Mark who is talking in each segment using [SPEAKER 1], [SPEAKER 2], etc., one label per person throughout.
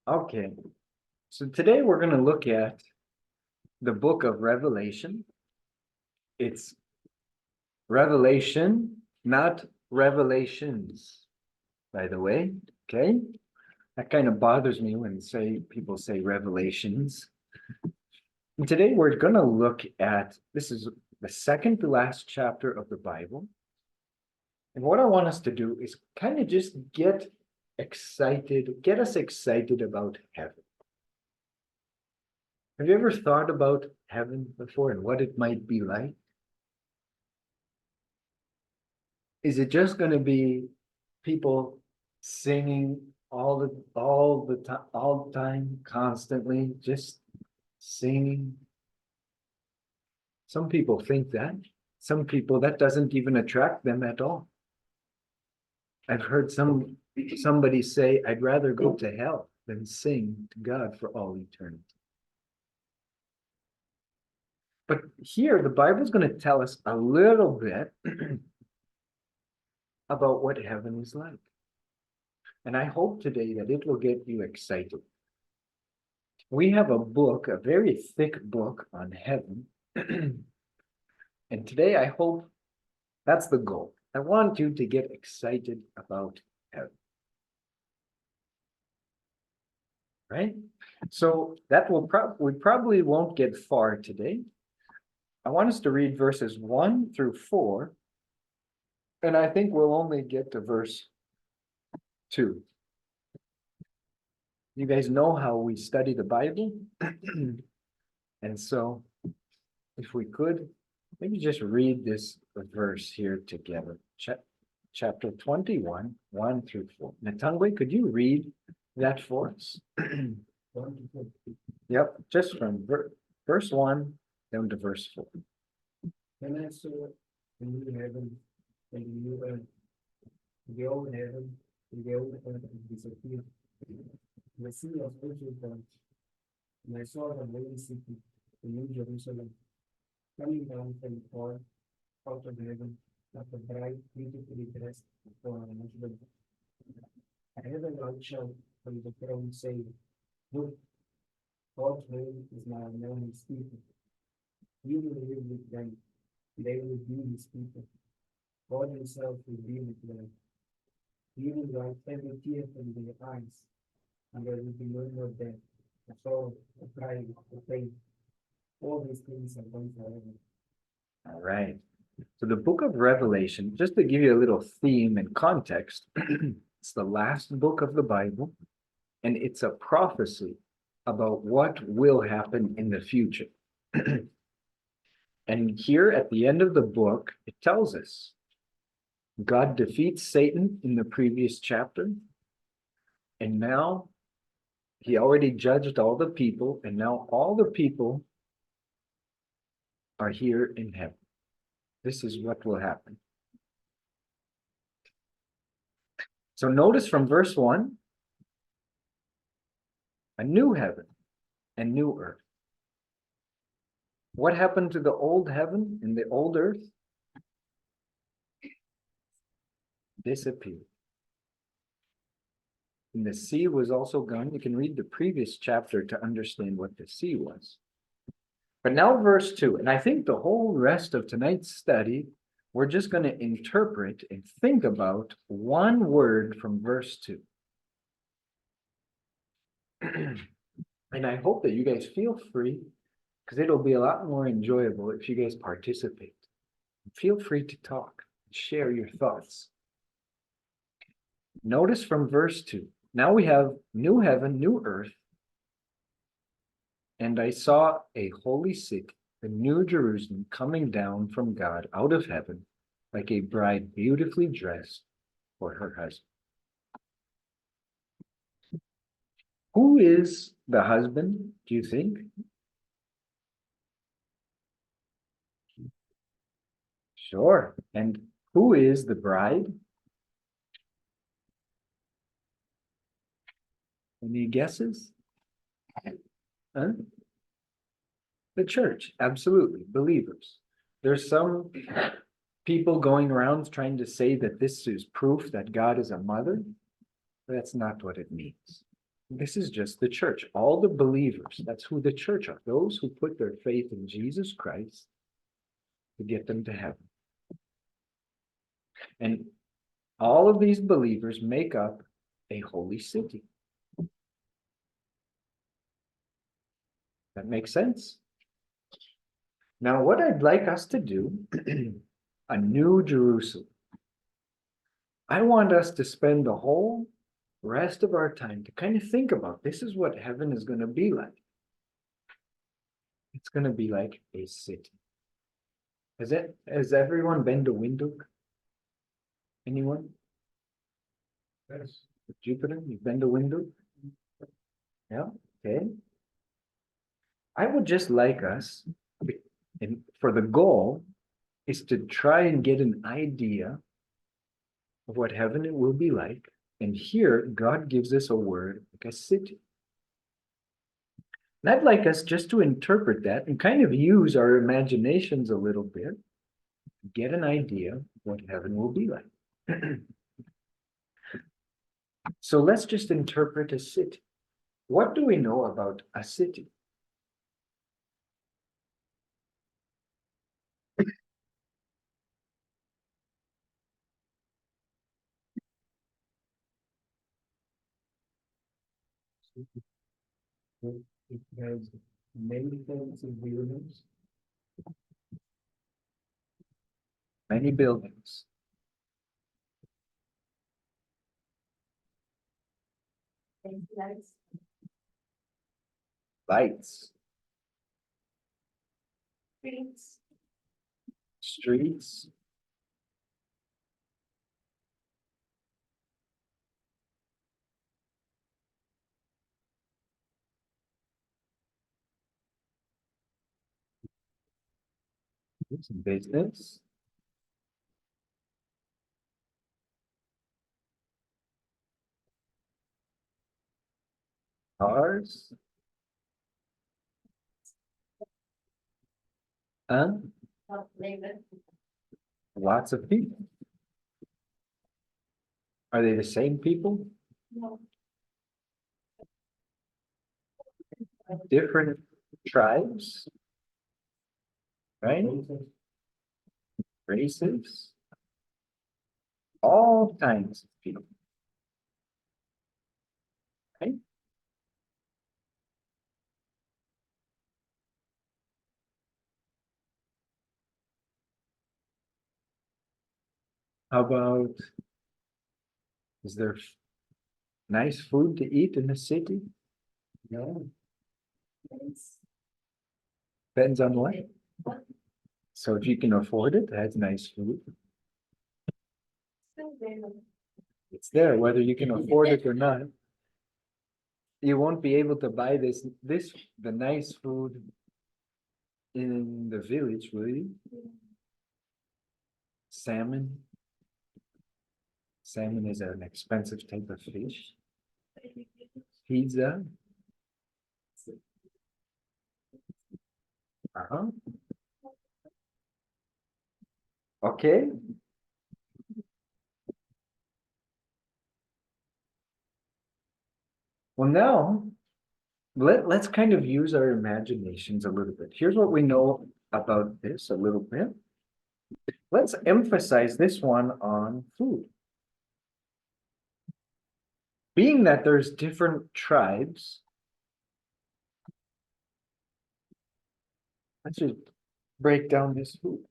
[SPEAKER 1] Okay, so today we're going to look at the book of Revelation. It's Revelation, not Revelations, by the way. Okay, that kind of bothers me when people say Revelations. And today we're going to look at this is the second to last chapter of the Bible. And what I want us to do is kind of just get us excited about heaven. Have you ever thought about heaven before and what it might be like? Is it just going to be people singing all the time, constantly, just singing? Some people think that. Some people that doesn't even attract them at all. I've heard somebody say, I'd rather go to hell than sing to God for all eternity. But here, the Bible's going to tell us a little bit about what heaven is like. And I hope today that it will get you excited. We have a book, a very thick book on heaven. And today I hope that's the goal. I want you to get excited about heaven. Right? So that we probably won't get far today. I want us to read verses 1 through 4. And I think we'll only get to verse 2. You guys know how we study the Bible. And so if we could, maybe just read this verse here together. Chapter 21, 1 through 4. Natangwe, could you read that for us? Yep, just from verse 1 down to verse 4.
[SPEAKER 2] Then I saw the new heaven and the new earth. The old heaven and the old earth disappeared. The sea was also gone. And I saw the holy city, the new Jerusalem, coming down from God out of heaven, like a bride beautifully dressed for her husband. I heard a loud shout from the throne saying, Look, God's reign is now among his people. He will live with them. They will be his people. God himself will be with them. He will wipe every tear from their eyes, and there will be no more death, or sorrow, or crying, or pain. All these things are gone forever.
[SPEAKER 1] All right. So the book of Revelation, just to give you a little theme and context, it's the last book of the Bible, and it's a prophecy about what will happen in the future. And here at the end of the book, it tells us God defeats Satan in the previous chapter. And now he already judged all the people, and now all the people are here in heaven. This is what will happen. So notice from verse 1, a new heaven and new earth. What happened to the old heaven and the old earth? Disappeared. And the sea was also gone. You can read the previous chapter to understand what the sea was. But now verse 2, and I think the whole rest of tonight's study, we're just going to interpret and think about one word from verse 2. And I hope that you guys feel free, because it'll be a lot more enjoyable if you guys participate. Feel free to talk, share your thoughts. Notice from verse 2, now we have new heaven, new earth. And I saw a holy city, the new Jerusalem, coming down from God out of heaven, like a bride beautifully dressed for her husband. Who is the husband, do you think? Sure. And who is the bride? Any guesses? Huh? The church, absolutely, believers. There's some people going around trying to say that this is proof that God is a mother. That's not what it means. This is just the church, all the believers. That's who the church are, those who put their faith in Jesus Christ to get them to heaven. And all of these believers make up a holy city. That makes sense? Now, what I'd like us to do, a new Jerusalem. I want us to spend the whole rest of our time to kind of think about this is what heaven is going to be like. It's going to be like a city. Has everyone been to Windhoek? Anyone?
[SPEAKER 2] Yes.
[SPEAKER 1] Jupiter, you've been to Windhoek? Yeah, okay. I would just like us, and for the goal is to try and get an idea of what heaven it will be like. And here, God gives us a word like a city. And I'd like us just to interpret that and kind of use our imaginations a little bit, get an idea of what heaven will be like. So let's just interpret a city. What do we know about a city?
[SPEAKER 2] It has many things and buildings.
[SPEAKER 1] Many buildings. Lights. Streets. Some business. Cars. And lots of people. Are they the same people? Different tribes, right? Races. All kinds of people. Right? How about, is there nice food to eat in the city?
[SPEAKER 2] No.
[SPEAKER 1] Depends on what. So if you can afford it, that's nice food. It's there, whether you can afford it or not. You won't be able to buy the nice food in the village, will you? Salmon. Salmon is an expensive type of fish. Pizza. Uh-huh. Okay. Well, now let's kind of use our imaginations a little bit. Here's what we know about this a little bit. Let's emphasize this one on food. Being that there's different tribes, let's just break down this food.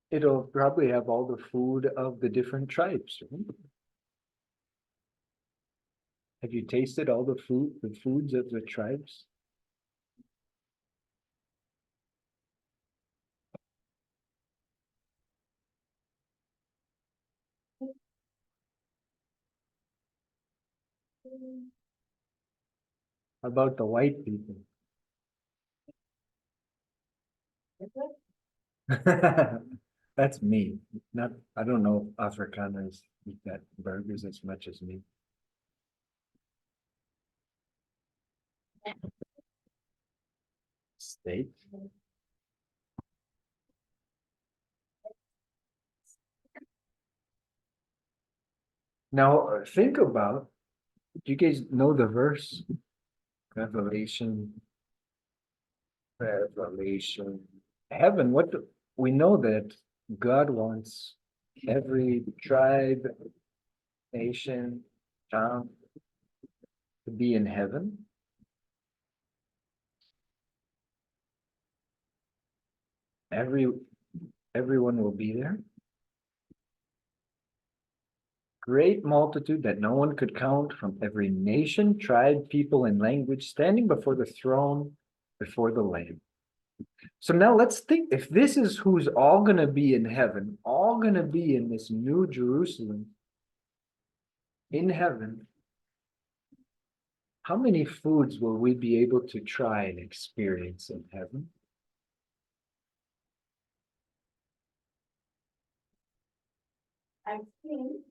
[SPEAKER 1] It'll probably have all the food of the different tribes. Right? Have you tasted all the foods of the tribes? How about the white people? That's me. Not, I don't know if Afrikaners eat that burgers as much as me. Steak. Now, think about, do you guys know the verse? Revelation. Heaven, we know that God wants every tribe, nation, tongue to be in heaven. Everyone will be there. Great multitude that no one could count from every nation, tribe, people, and language standing before the throne, before the Lamb. So now let's think, if this is who's all going to be in heaven, all going to be in this new Jerusalem, in heaven, how many foods will we be able to try and experience in heaven?
[SPEAKER 3] I think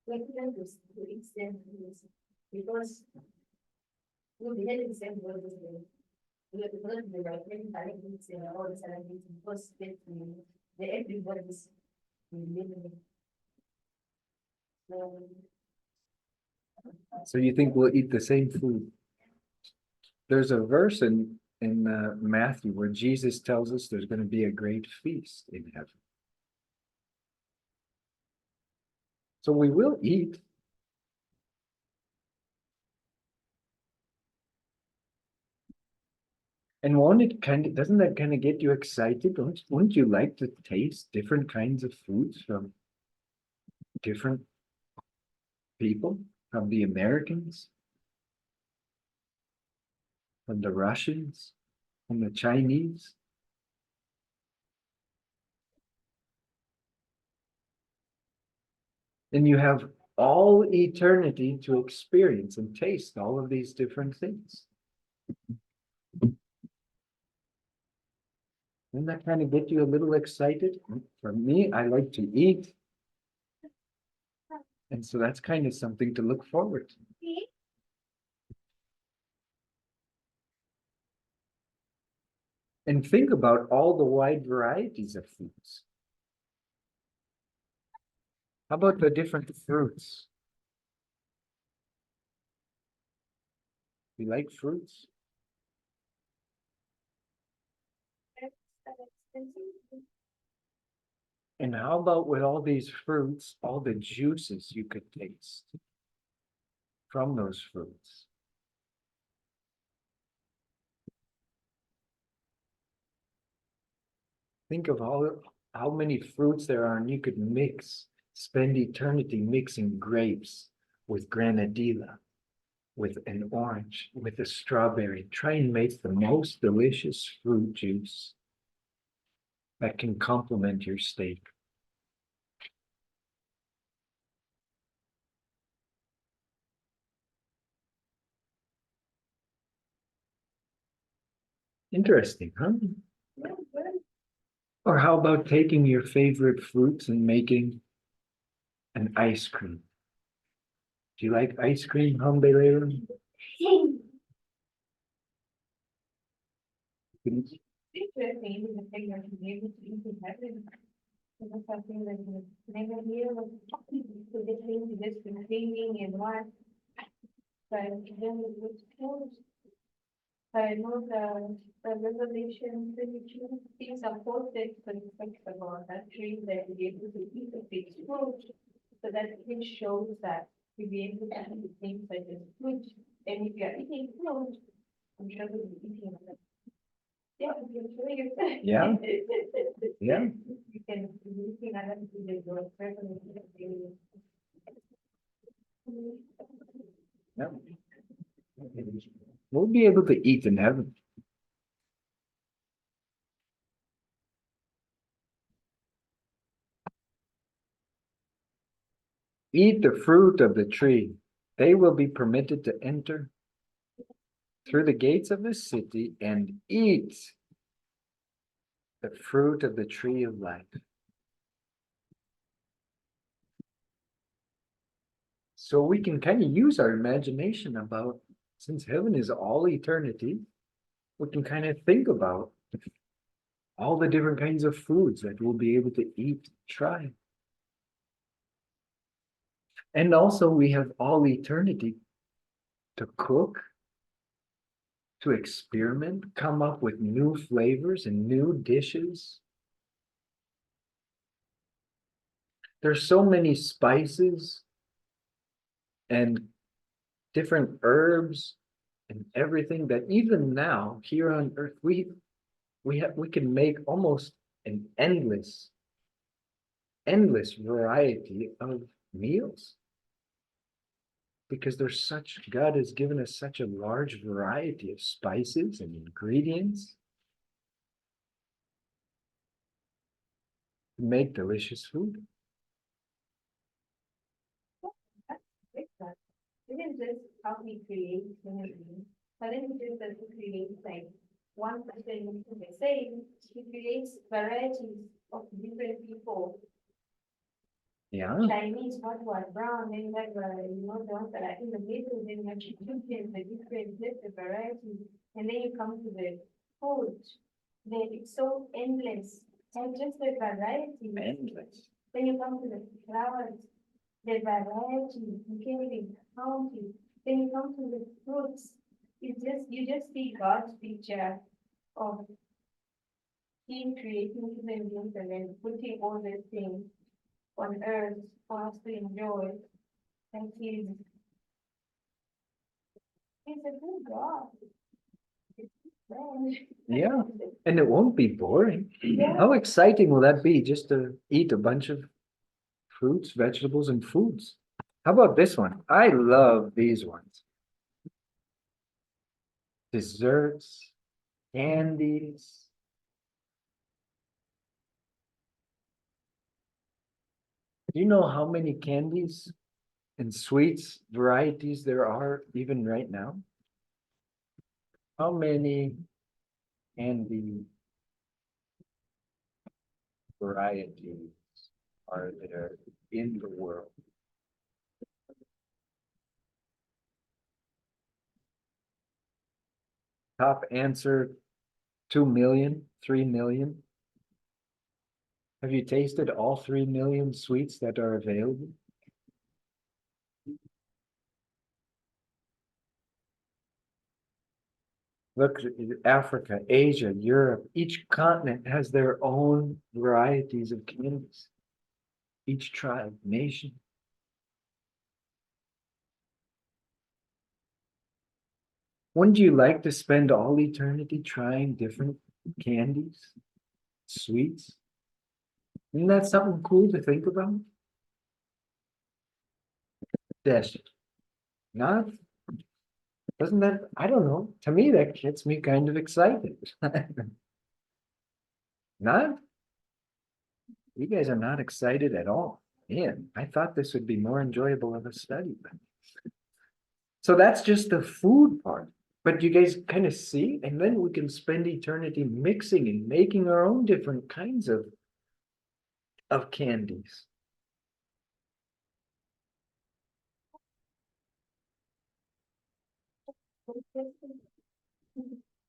[SPEAKER 3] like this to extend this because we had the same word as well. We have to learn the right many things and all the celebrating because the everybody's living.
[SPEAKER 1] So you think we'll eat the same food? There's a verse in Matthew where Jesus tells us there's going to be a great feast in heaven. So we will eat. And doesn't that kind of get you excited? Wouldn't you like to taste different kinds of foods from different people, from the Americans, from the Russians, from the Chinese? And you have all eternity to experience and taste all of these different things. Doesn't that kind of get you a little excited? For me, I like to eat. And so that's kind of something to look forward to. And think about all the wide varieties of foods. How about the different fruits? You like fruits? And how about with all these fruits, all the juices you could taste from those fruits? Think of how many fruits there are, and you could spend eternity mixing grapes with granadilla, with an orange, with a strawberry. Try and make the most delicious fruit juice that can complement your steak. Interesting, huh? Or how about taking your favorite fruits and making an ice cream? Do you like ice cream, Humbelero?
[SPEAKER 3] Interesting, the thing that you able to eat in heaven. It's something that you never hear of to get into this cleaning and what. But then it was closed. I know the Revelation 22 things are perfect, but it's like about that tree that we able to eat the big fruit. So that it shows that we be able to eat things such as fruit. And if you are eating fruit, I'm sure we'll be eating them. Yeah, you can show you.
[SPEAKER 1] Yeah. Yeah.
[SPEAKER 3] You can be looking at it to the growth.
[SPEAKER 1] Yeah. We'll be able to eat in heaven. Eat the fruit of the tree. They will be permitted to enter through the gates of the city and eat the fruit of the tree of life. So we can kind of use our imagination about, since heaven is all eternity, we can kind of think about all the different kinds of foods that we'll be able to eat, try. And also we have all eternity to cook, to experiment, come up with new flavors and new dishes. There's so many spices and different herbs and everything that even now here on earth we can make almost an endless variety of meals because there's such God has given us such a large variety of spices and ingredients to make delicious food.
[SPEAKER 3] It's not. Even just how we create human beings, but then he just doesn't create like one person the same. He creates varieties of different people.
[SPEAKER 1] Yeah,
[SPEAKER 3] Chinese, not one brown, then you have the ones that are in the middle, then you have Egyptians, the different varieties, and then you come to the food. Then it's so endless, and just the variety.
[SPEAKER 1] endless.
[SPEAKER 3] Then you come to the flowers, the variety, you can't even count it. Then you come to the fruits, you just see God's picture of Him creating human beings and then putting all these things on earth for us to enjoy. And he's a good God.
[SPEAKER 1] Yeah, and it won't be boring.
[SPEAKER 3] Yeah.
[SPEAKER 1] How exciting will that be just to eat a bunch of fruits, vegetables, and foods? How about this one? I love these ones. Desserts, candies. Do you know how many candies and sweets varieties there are even right now? How many candy varieties are there in the world? Top answer, 2 million, 3 million. Have you tasted all 3 million sweets that are available? Look, Africa, Asia, Europe, each continent has their own varieties of candies. Each tribe, nation. Wouldn't you like to spend all eternity trying different candies, sweets? Isn't that something cool to think about? Yes. Not? Doesn't that, I don't know, to me that gets me kind of excited. Not? You guys are not excited at all. Man, I thought this would be more enjoyable of a study. So that's just the food part. But you guys kind of see, and then we can spend eternity mixing and making our own different kinds of candies.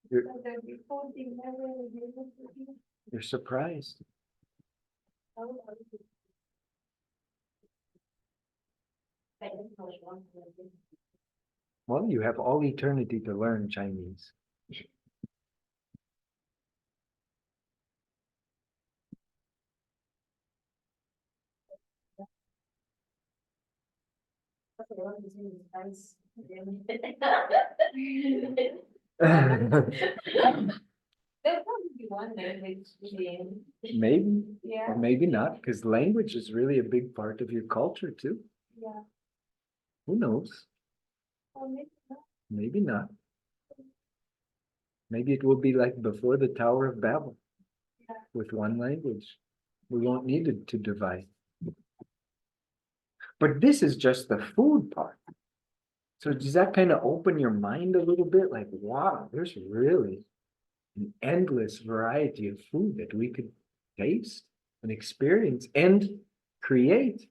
[SPEAKER 1] You're, you're surprised. Well, you have all eternity to learn Chinese.
[SPEAKER 3] There'll probably be one language
[SPEAKER 1] Maybe,
[SPEAKER 3] yeah,
[SPEAKER 1] or maybe not, because language is really a big part of your culture too.
[SPEAKER 3] yeah.
[SPEAKER 1] Who knows?
[SPEAKER 3] Or maybe not.
[SPEAKER 1] Maybe not. Maybe it will be like before the Tower of Babel
[SPEAKER 3] Yeah.
[SPEAKER 1] with one language. We won't need it to divide. But this is just the food part. So does that kind of open your mind a little bit? Like, wow, there's really an endless variety of food that we could taste and experience and create.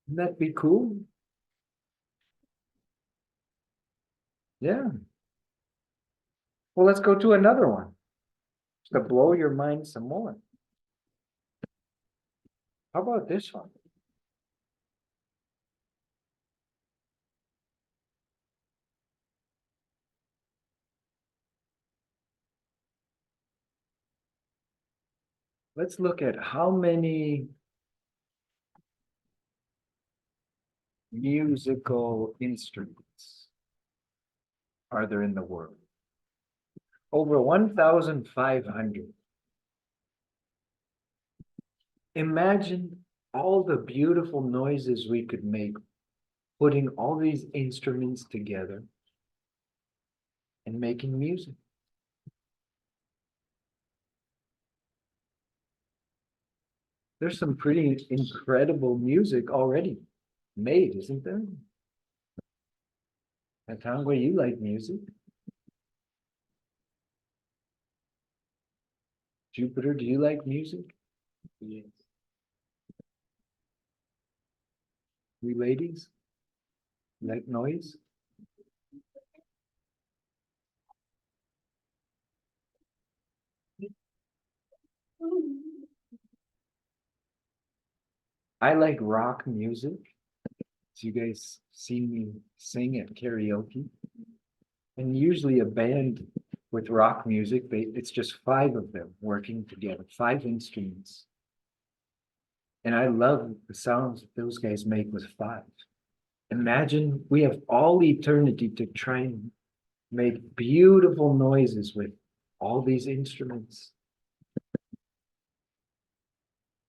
[SPEAKER 1] Wouldn't that be cool? Yeah. Well, let's go to another one to blow your mind some more. How about this one? let's look at how many musical instruments are there in the world? Over 1,500. Imagine all the beautiful noises we could make putting all these instruments together and making music. There's some pretty incredible music already made, isn't there? Atangwe, you like music? Jupiter, do you like music?
[SPEAKER 2] Yes.
[SPEAKER 1] We ladies? Like noise? I like rock music. So you guys see me sing at karaoke. And usually a band with rock music, it's just 5 of them working together, 5 instruments. And I love the sounds that those guys make with 5. Imagine we have all eternity to try and make beautiful noises with all these instruments.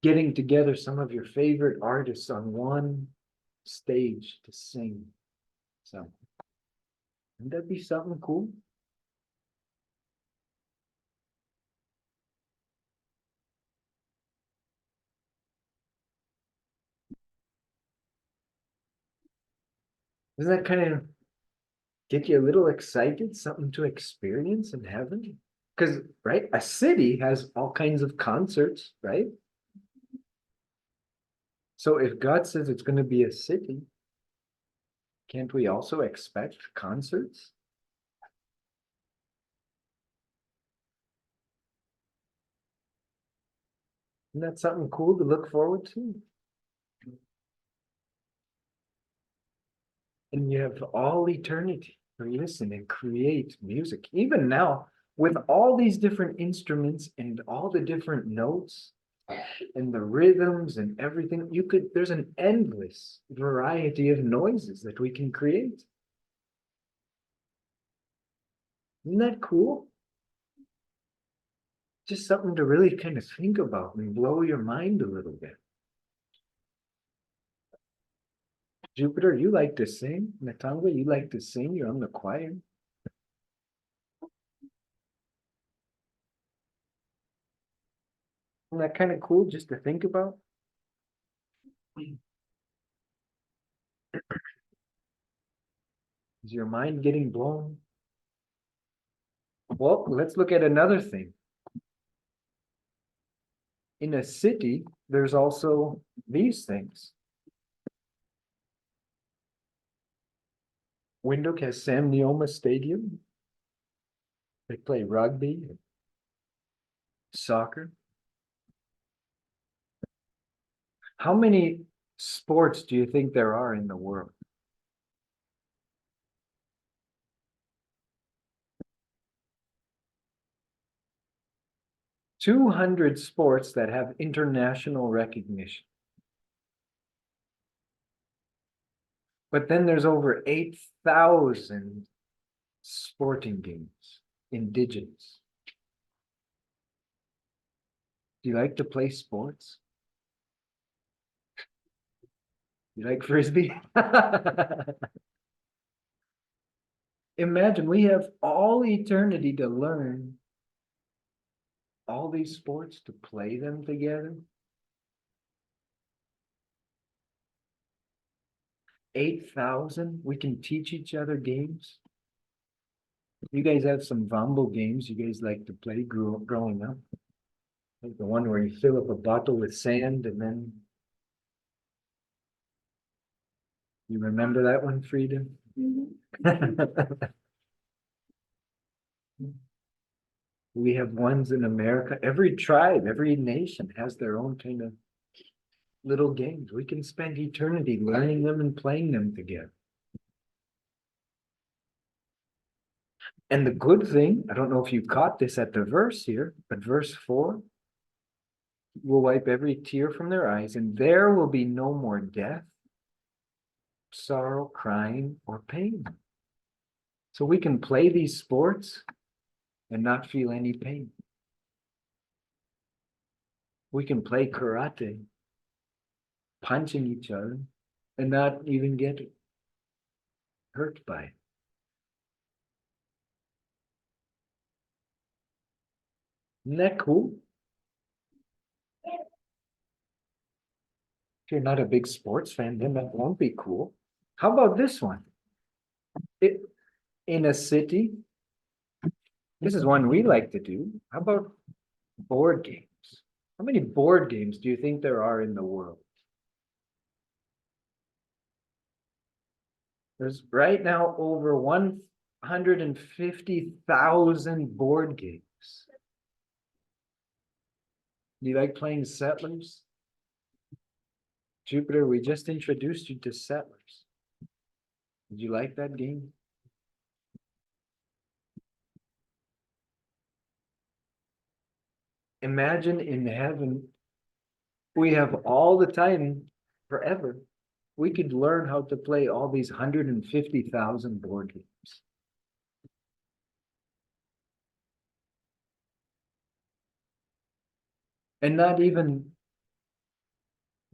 [SPEAKER 1] Getting together some of your favorite artists on one stage to sing. So, wouldn't that be something cool? Doesn't that kind of get you a little excited, something to experience in heaven? Because, right, a city has all kinds of concerts, right? So if God says it's going to be a city, can't we also expect concerts? Isn't that something cool to look forward to? And you have all eternity to listen and create music. Even now, with all these different instruments and all the different notes and the rhythms and everything, there's an endless variety of noises that we can create. Isn't that cool? Just something to really kind of think about and blow your mind a little bit. Jupiter, you like to sing. Natanga, you like to sing. You're on the choir. Isn't that kind of cool just to think about? Is your mind getting blown? Well, let's look at another thing. In a city, there's also these things. Windhoek has Sam Neoma Stadium. They play rugby, soccer. How many sports do you think there are in the world? $200 sports that have international recognition. But then there's over 8,000 sporting games, indigenous. Do you like to play sports? You like frisbee? Imagine we have all eternity to learn all these sports, to play them together. 8,000, we can teach each other games. You guys have some Vombo games you guys like to play growing up. Like the one where you fill up a bottle with sand and then you remember that one, Frida? We have ones in America. Every tribe, every nation has their own kind of little games. We can spend eternity learning them and playing them together. And the good thing, I don't know if you caught this at the verse here, but verse 4, will wipe every tear from their eyes, and there will be no more death, sorrow, crying, or pain. So we can play these sports and not feel any pain. We can play karate, punching each other, and not even get hurt by it. Isn't that cool? If you're not a big sports fan, then that won't be cool. How about this one? In a city, this is one we like to do. How about board games? How many board games do you think there are in the world? There's right now over 150,000 board games. Do you like playing Settlers? Jupiter, we just introduced you to Settlers. Did you like that game? Imagine in heaven, we have all the time forever. We could learn how to play all these 150,000 board games. And not even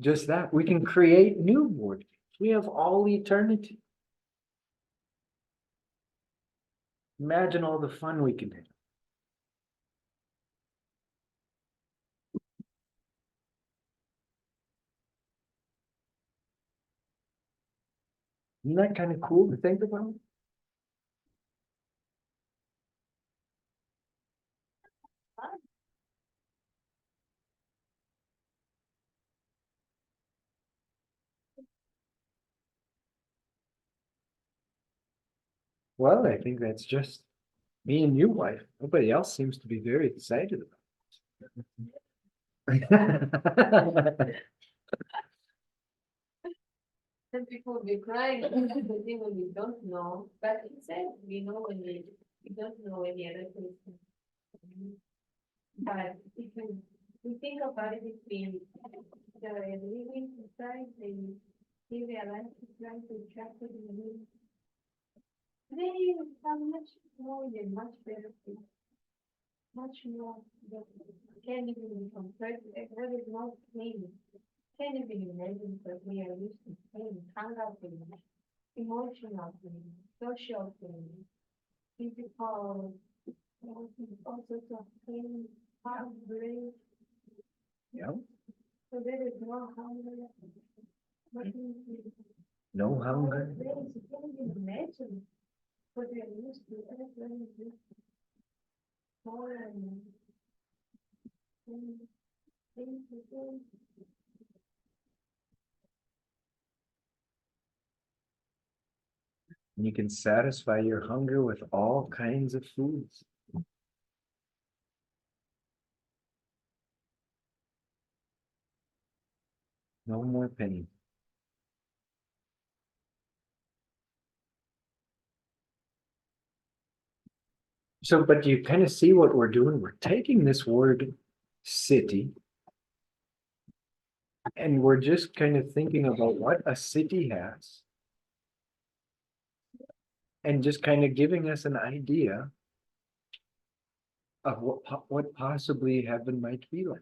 [SPEAKER 1] just that, we can create new board games. We have all eternity. Imagine all the fun we can have. Isn't that kind of cool to think about? Well, I think that's just me and you, wife. Nobody else seems to be very excited about it.
[SPEAKER 3] Some people will be crying, the thing when you don't know, but it says, when you don't know any other person. But if we think about it between the living inside and they realize to try to attract it in the room, they have much more and much better things. Much more that can't even be compared to it. There is no pain. Can't even imagine because we are used to pain, hunger pain, emotional pain, social pain, physical, all sorts of pain, heartbreak.
[SPEAKER 1] Yeah,
[SPEAKER 3] So there is no hunger.
[SPEAKER 1] no hunger.
[SPEAKER 3] You can't even imagine what they are used to. Everything is more and things to do.
[SPEAKER 1] You can satisfy your hunger with all kinds of foods. No more pain. So, but you kind of see what we're doing. We're taking this word city, and we're just kind of thinking about what a city has, and just kind of giving us an idea of what possibly heaven might be like.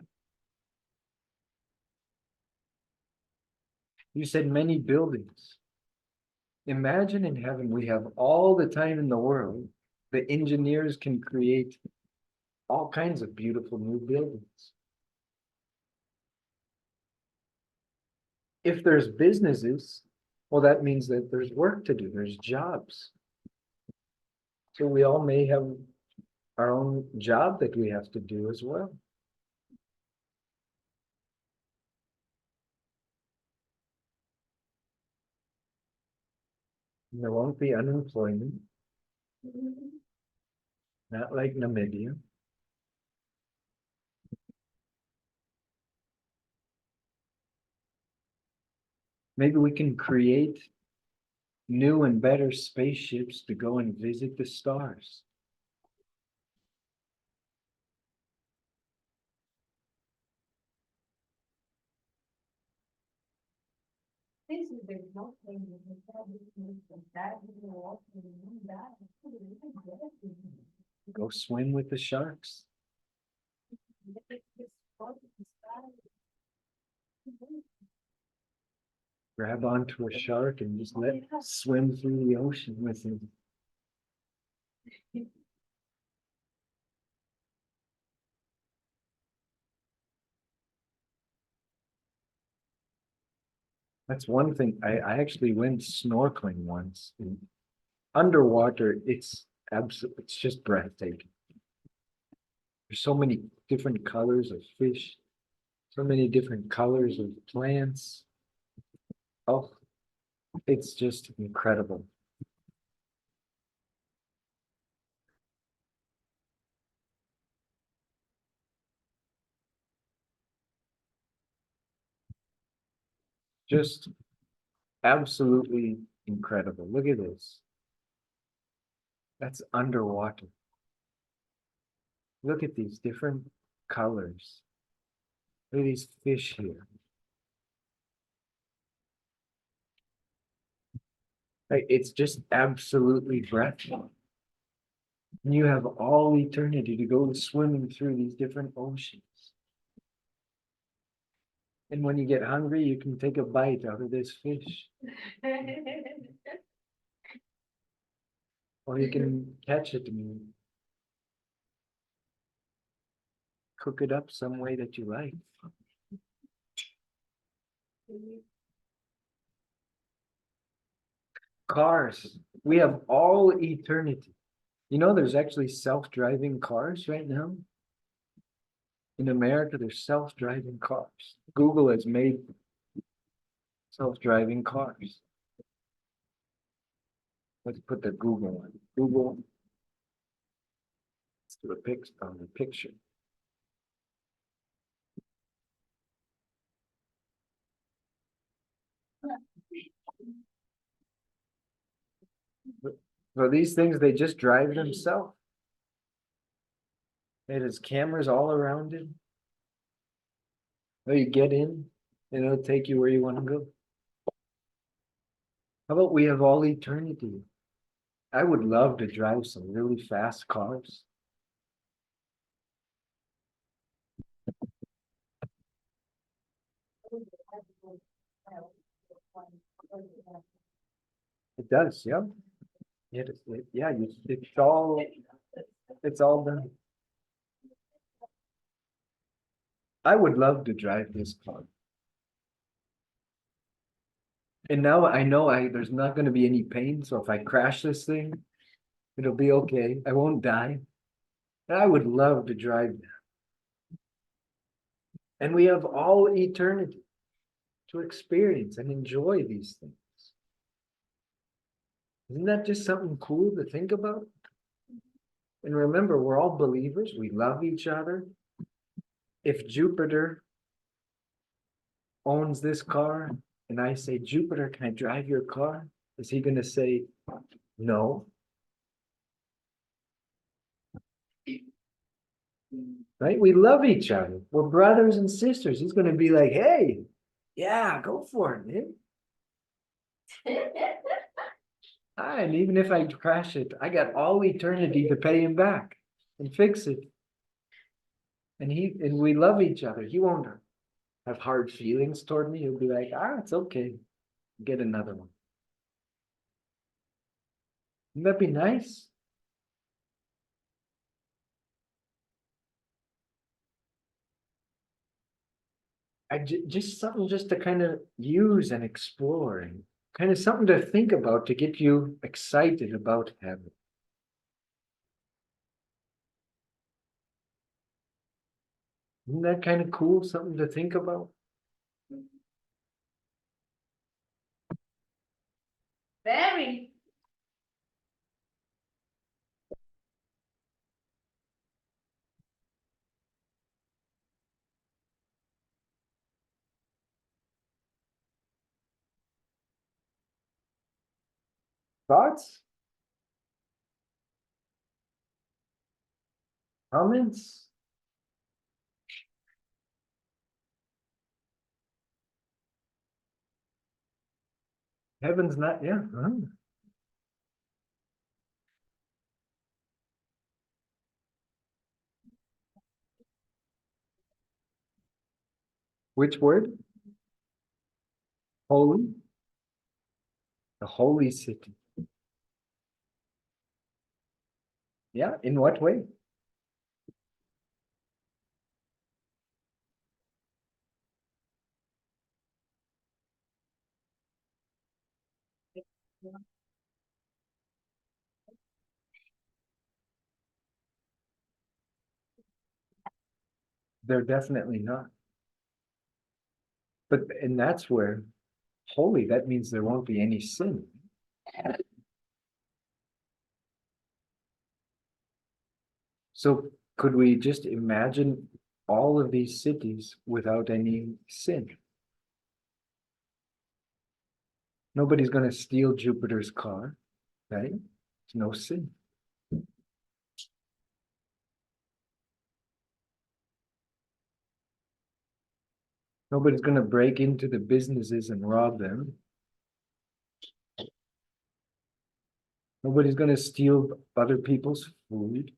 [SPEAKER 1] You said many buildings. Imagine in heaven, we have all the time in the world. The engineers can create all kinds of beautiful new buildings. If there's businesses, well, that means that there's work to do, there's jobs. So we all may have our own job that we have to do as well. There won't be unemployment, not like Namibia. Maybe we can create new and better spaceships to go and visit the stars.
[SPEAKER 3] is, there's no thing with that, that, that.
[SPEAKER 1] Go swim with the sharks. Grab onto a shark and just let swim through the ocean with him. That's one thing. I actually went snorkeling once. Underwater, it's it's just breathtaking. There's so many different colors of fish, so many different colors of plants. Oh, it's just incredible. Just absolutely incredible. Look at this. That's underwater. Look at these different colors. Look at these fish here. Like, it's just absolutely breathtaking. And you have all eternity to go swimming through these different oceans. And when you get hungry, you can take a bite out of this fish, or you can catch it and cook it up some way that you like. Cars, we have all eternity. You know, there's actually self-driving cars right now. In America, there's self-driving cars. Google has made self-driving cars. Let's put the Google one. Google. Let's do a on the picture. So these things, they just drive themselves. It has cameras all around it. So you get in, and it'll take you where you want to go. How about we have all eternity? I would love to drive some really fast cars. It does, yeah. Yeah, it's all done. I would love to drive this car. And now I know there's not gonna be any pain, so if I crash this thing, it'll be okay. I won't die. I would love to drive that. And we have all eternity to experience and enjoy these things. Isn't that just something cool to think about? And remember, we're all believers. We love each other. If Jupiter owns this car and I say, Jupiter, can I drive your car? Is he going to say no? Right? We love each other. We're brothers and sisters. He's going to be like, hey, yeah, go for it, man. And even if I crash it, I got all eternity to pay him back and fix it. And we love each other. He won't have hard feelings toward me. He'll be like, it's okay. Get another one. Wouldn't that be nice? Just something just to kind of use and explore, and kind of something to think about to get you excited about heaven. Isn't that kind of cool? Something to think about?
[SPEAKER 3] Very.
[SPEAKER 1] Thoughts? Comments? Heaven's not, yeah. Huh. Which word? Holy? The holy city. Yeah, in what way? They're definitely not. But, and that's where holy, that means there won't be any sin. So could we just imagine all of these cities without any sin? Nobody's going to steal Jupiter's car, right? It's no sin. Nobody's going to break into the businesses and rob them. Nobody's going to steal other people's food.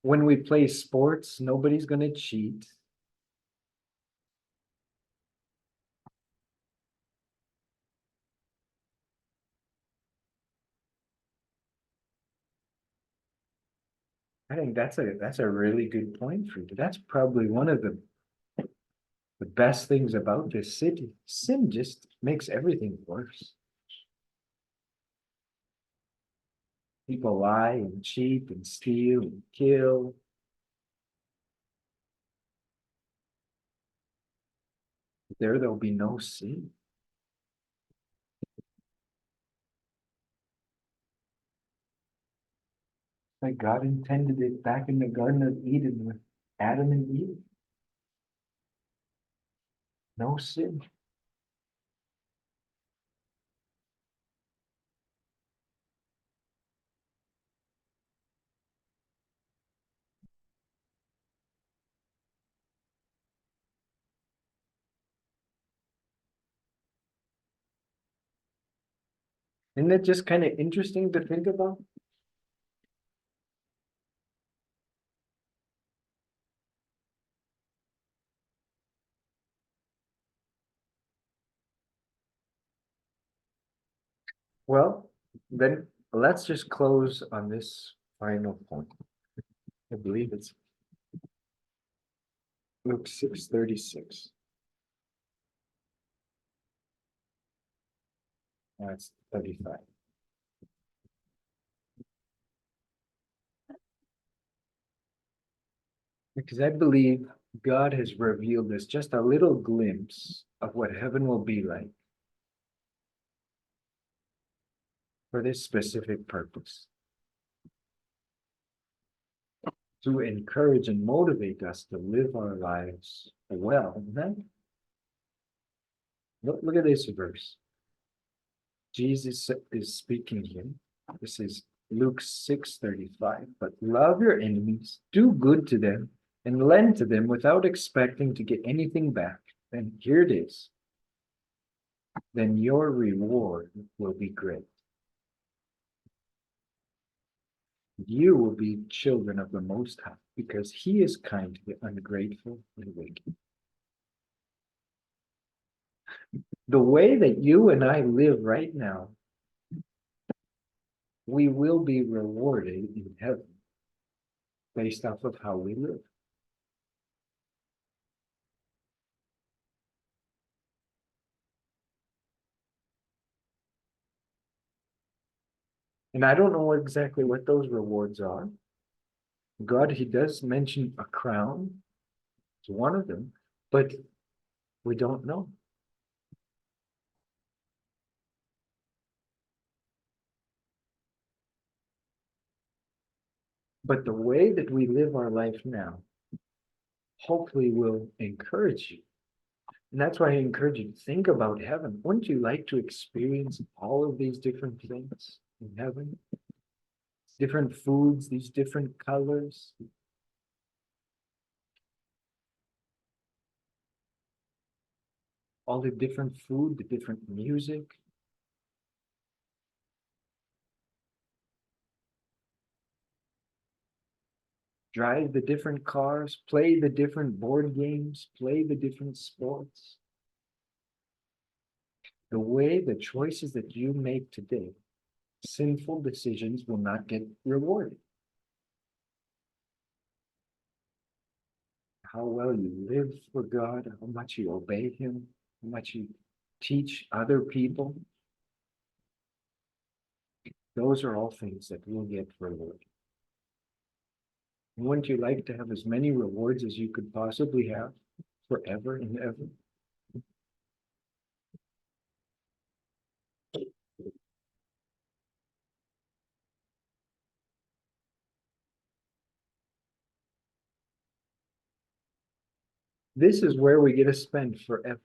[SPEAKER 1] When we play sports, nobody's going to cheat. I think that's a really good point for you. That's probably one of the best things about this city. Sin just makes everything worse. People lie and cheat and steal and kill. There'll be no sin. Like God intended it back in the Garden of Eden with Adam and Eve. No sin. Isn't that just kind of interesting to think about? Well, then let's just close on this final point. I believe it's Luke 6:36. That's 35. Because I believe God has revealed us just a little glimpse of what heaven will be like for this specific purpose. To encourage and motivate us to live our lives well. Look at this verse. Jesus is speaking here. This is Luke 6:35. But love your enemies, do good to them, and lend to them without expecting to get anything back. And here it is. Then your reward will be great. You will be children of the Most High, because He is kind to the ungrateful and wicked. The way that you and I live right now, we will be rewarded in heaven based off of how we live. And I don't know exactly what those rewards are. God, He does mention a crown. It's one of them, but we don't know. But the way that we live our life now, hopefully will encourage you. And that's why I encourage you to think about heaven. Wouldn't you like to experience all of these different things in heaven? Different foods, these different colors. All the different food, the different music, drive the different cars, play the different board games, play the different sports. The way the choices that you make today, sinful decisions will not get rewarded. How well you live for God, how much you obey Him, how much you teach other people. Those are all things that will get rewarded. And wouldn't you like to have as many rewards as you could possibly have forever and ever? This is where we get to spend forever.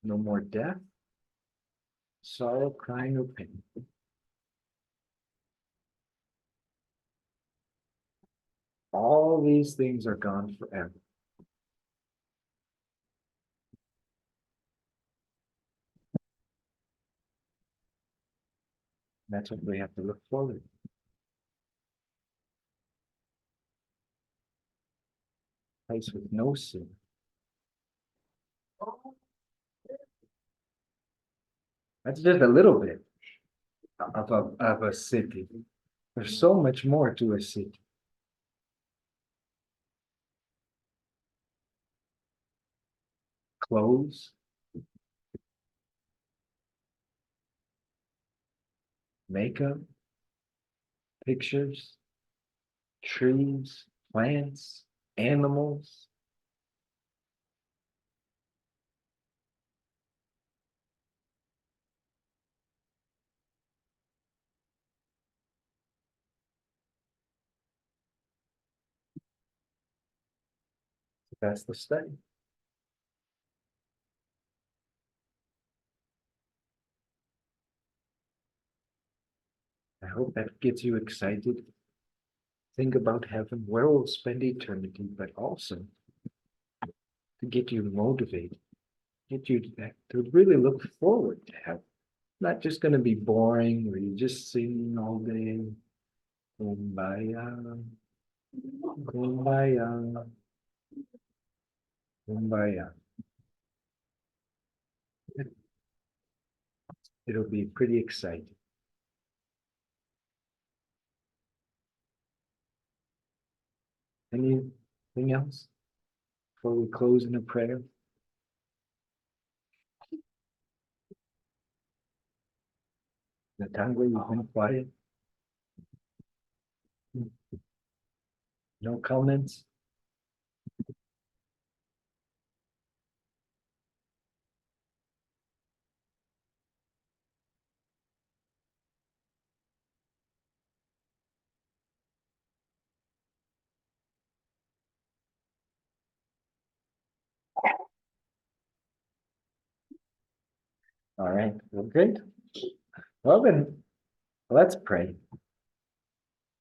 [SPEAKER 1] No more death, sorrow, crying, or pain. All these things are gone forever. That's what we have to look forward to. Place with no sin. That's just a little bit of a city. There's so much more to a city. Clothes, makeup, pictures, trees, plants, animals. That's the study. I hope that gets you excited. Think about heaven, where we'll spend eternity, but also to get you motivated, get you to really look forward to heaven. Not just going to be boring where you're just singing all day. Kumbaya, kumbaya, kumbaya. It'll be pretty exciting. Anything else before we close in a prayer? Natangwa, you've been quiet. No comments? All right, well, good. Well, then, let's pray.